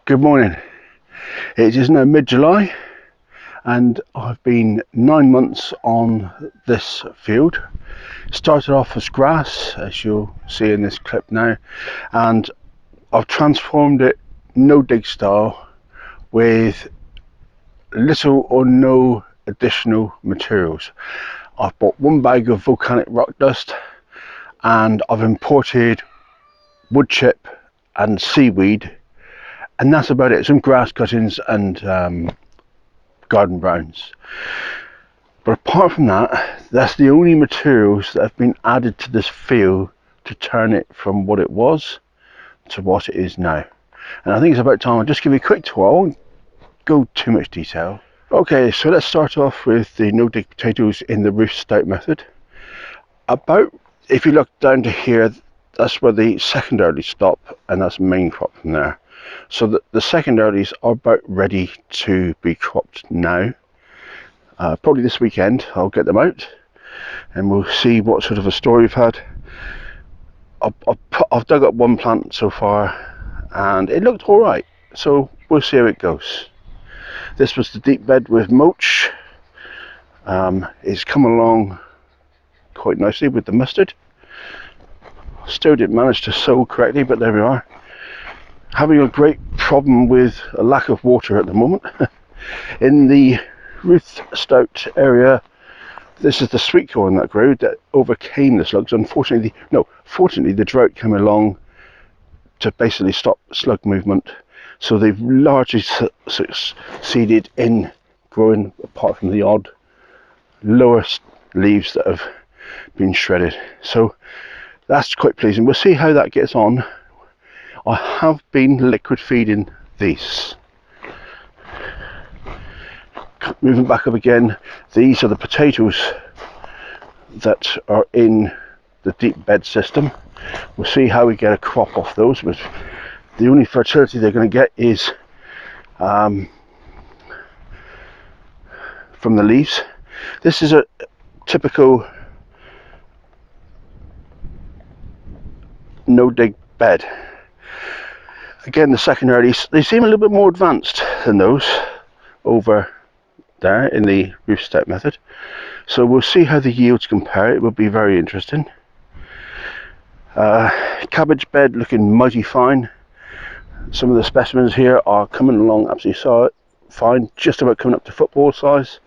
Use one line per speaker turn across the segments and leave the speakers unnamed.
Good morning. It is now mid-July and I've been 9 months on this field. Started off as grass, as you'll see in this clip now, and I've transformed it no dig style with little or no additional materials. I've bought 1 bag of volcanic rock dust and I've imported wood chip and seaweed, and that's about it. Some grass cuttings and garden browns. But apart from that, that's the only materials that have been added to this field to turn it from what it was to what it is now. And I think it's about time I'll just give you a quick tour. I won't go too much detail. Okay, so let's start off with the no dig potatoes in the roof stout method. If you look down to here, that's where the secondaries stop, and that's main crop from there. So the secondaries are about ready to be cropped now. Probably this weekend I'll get them out and we'll see what sort of a story we've had. I've dug up 1 plant so far and it looked alright, so we'll see how it goes. This was the deep bed with mulch. It's come along quite nicely with the mustard. Still didn't manage to sow correctly, but there we are. Having a great problem with a lack of water at the moment. In the roof stout area, this is the sweet corn that grew that overcame the slugs. Fortunately the drought came along to basically stop slug movement, so they've largely succeeded in growing, apart from the odd lower leaves that have been shredded. So that's quite pleasing. We'll see how that gets on. I have been liquid feeding these. Moving back up again, these are the potatoes that are in the deep bed system. We'll see how we get a crop off those. But the only fertility they're going to get is from the leaves. This is a typical no dig bed. Again, the secondaries, they seem a little bit more advanced than those over there in the roof stout method. So we'll see how the yields compare. It will be very interesting. Cabbage bed looking mighty fine. Some of the specimens here are coming along absolutely fine, just about coming up to football size.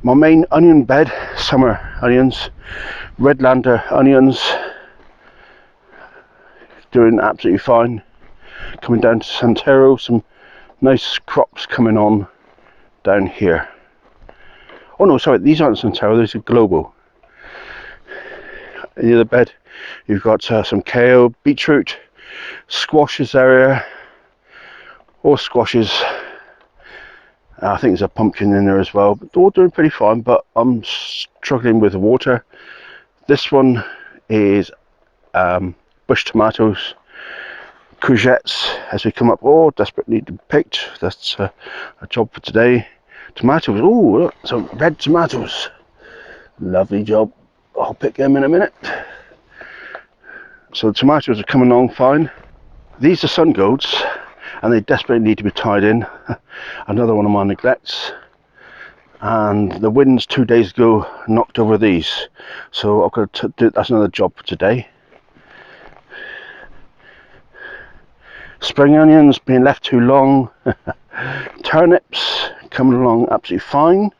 My main onion bed, summer onions, Redlander onions, doing absolutely fine. Coming down to Santero, some nice crops coming on down here. Oh no, sorry, these aren't Santero, these are Global. In the other bed you've got some kale, beetroot, squashes area, all squashes. I think there's a pumpkin in there as well, but they're all doing pretty fine, but I'm struggling with the water. This one is bush tomatoes, courgettes as we come up. Oh, desperately need to be picked. That's a job for today. Tomatoes, oh look, some red tomatoes, lovely job. I'll pick them in a minute. So the tomatoes are coming along fine. These are sun golds and they desperately need to be tied in. Another one of my neglects, and the winds 2 days ago knocked over these, so I've got to do, that's another job for today. Spring onions being left too long. Turnips coming along absolutely fine.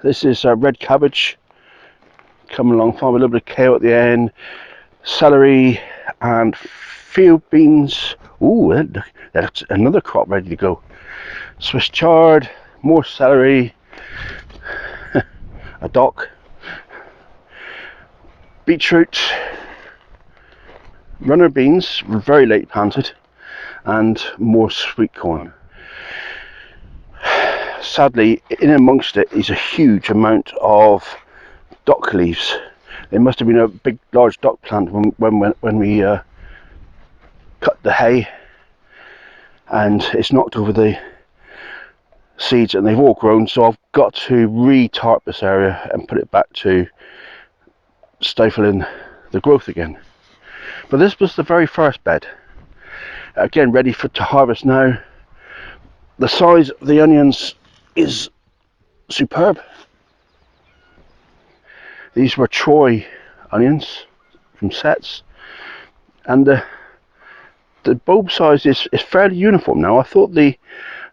This is red cabbage coming along fine with a little bit of kale at the end. Celery and field beans. Ooh, that's another crop ready to go. Swiss chard, more celery, a dock, beetroot, runner beans, very late planted, and more sweet corn. Sadly, in amongst it is a huge amount of dock leaves. It must have been a big, large dock plant when we cut the hay, and it's knocked over the seeds and they've all grown, so I've got to re-tarp this area and put it back to stifling the growth again. But this was the very first bed. Again, ready to harvest now. The size of the onions is superb. These were Troy onions from Sets, and the bulb size is fairly uniform now. I thought the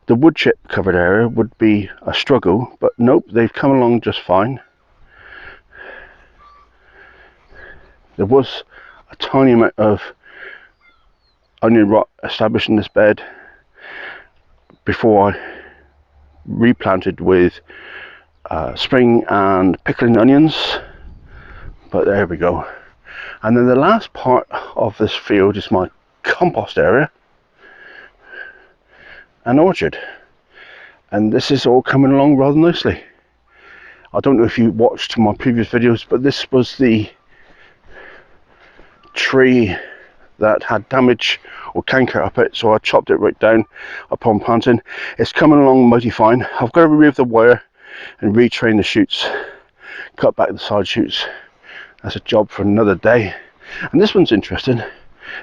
wood chip covered area would be a struggle, but nope, they've come along just fine. There was a tiny amount of onion rot established in this bed before I replanted with spring and pickling onions, but there we go. And then the last part of this field is my compost area and orchard, and this is all coming along rather nicely. I don't know if you watched my previous videos, but this was the tree that had damage or canker up it, so I chopped it right down upon planting. It's coming along mighty fine. I've got to remove the wire and retrain the shoots, cut back the side shoots. That's a job for another day. And this one's interesting.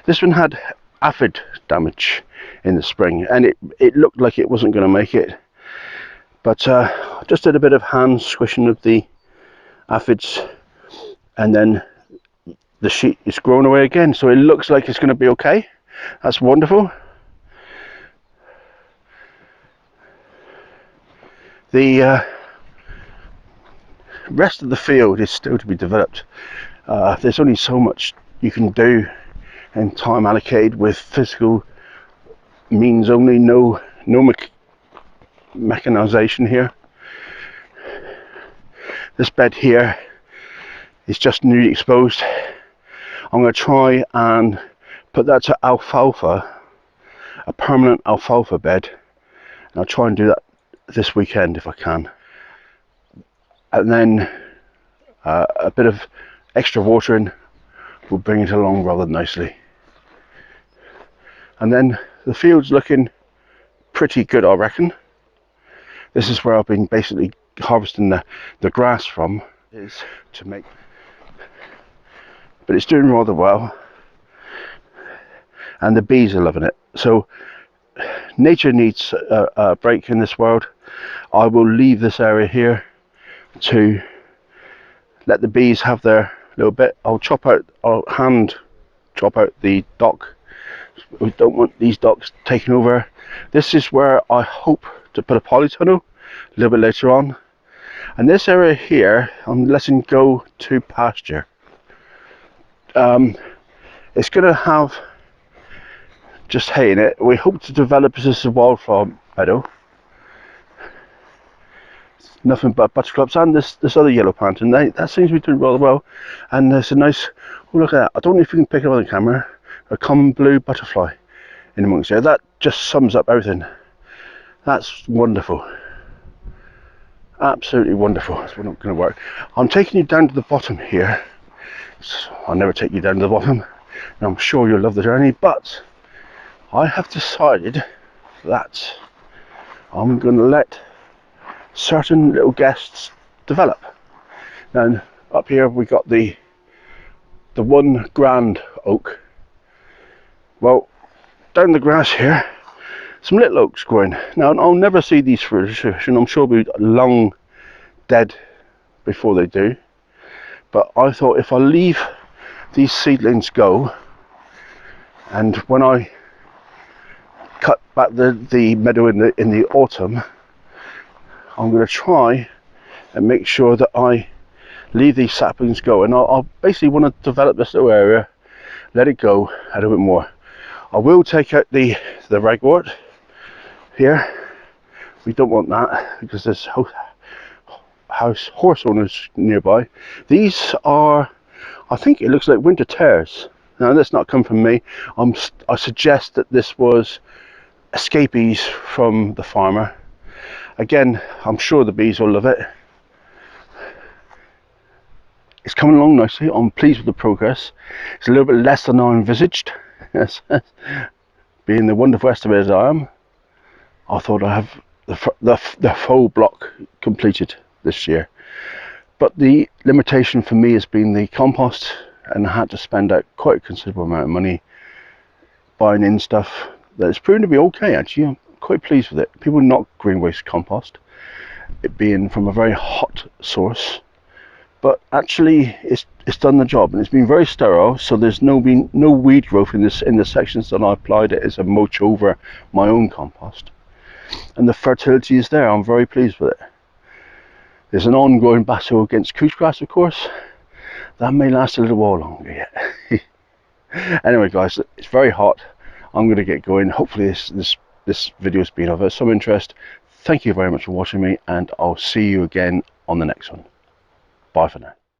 This one had aphid damage in the spring, and it looked like it wasn't going to make it, but I just did a bit of hand squishing of the aphids, and then the sheet is growing away again, so it looks like it's going to be okay. That's wonderful. The rest of the field is still to be developed. There's only so much you can do in time allocated with physical means only, no mechanization here. This bed here is just newly exposed. I'm going to try and put that to alfalfa, a permanent alfalfa bed, and I'll try and do that this weekend if I can. And then a bit of extra watering will bring it along rather nicely. And then the field's looking pretty good, I reckon. This is where I've been basically harvesting the grass from, is to make, but it's doing rather well, and the bees are loving it. So nature needs a break in this world. I will leave this area here to let the bees have their little bit. I'll hand chop out the dock. We don't want these docks taken over. This is where I hope to put a polytunnel a little bit later on, and this area here I'm letting go to pasture. It's going to have just hay in it. We hope to develop this as a wildflower meadow. Nothing but buttercups and this other yellow plant, and that seems to be doing rather well. And there's a nice, oh, look at that, I don't know if you can pick it up on the camera, a common blue butterfly in amongst there. That just sums up everything. That's wonderful, absolutely wonderful. That's not going to work. I'm taking you down to the bottom here. I'll never take you down to the bottom, and I'm sure you'll love the journey, but I have decided that I'm going to let certain little guests develop. Now up here we got the one grand oak. Well, down the grass here, some little oaks growing. Now I'll never see these fruition. I'm sure they'll be long dead before they do. But I thought if I leave these seedlings go, and when I cut back the meadow in the autumn, I'm going to try and make sure that I leave these saplings go, and I'll basically want to develop this little area, let it go a little bit more. I will take out the ragwort here. We don't want that because there's horse owners nearby. These are, I think it looks like winter tares. Now that's not come from me. I suggest that this was escapees from the farmer. Again, I'm sure the bees will love it. It's coming along nicely. I'm pleased with the progress. It's a little bit less than I envisaged. Being the wonderful estimator I am, I thought I'd have the full block completed this year. But the limitation for me has been the compost, and I had to spend out quite a considerable amount of money buying in stuff that's proven to be okay. Actually, I'm quite pleased with it. People knock green waste compost, it being from a very hot source, but actually it's done the job, and it's been very sterile, so there's been no weed growth in the sections that I applied it as a mulch over my own compost, and the fertility is there. I'm very pleased with it. There's an ongoing battle against couch grass, of course. That may last a little while longer yet. Anyway guys, it's very hot. I'm going to get going. Hopefully this video has been of some interest. Thank you very much for watching me, and I'll see you again on the next one. Bye for now.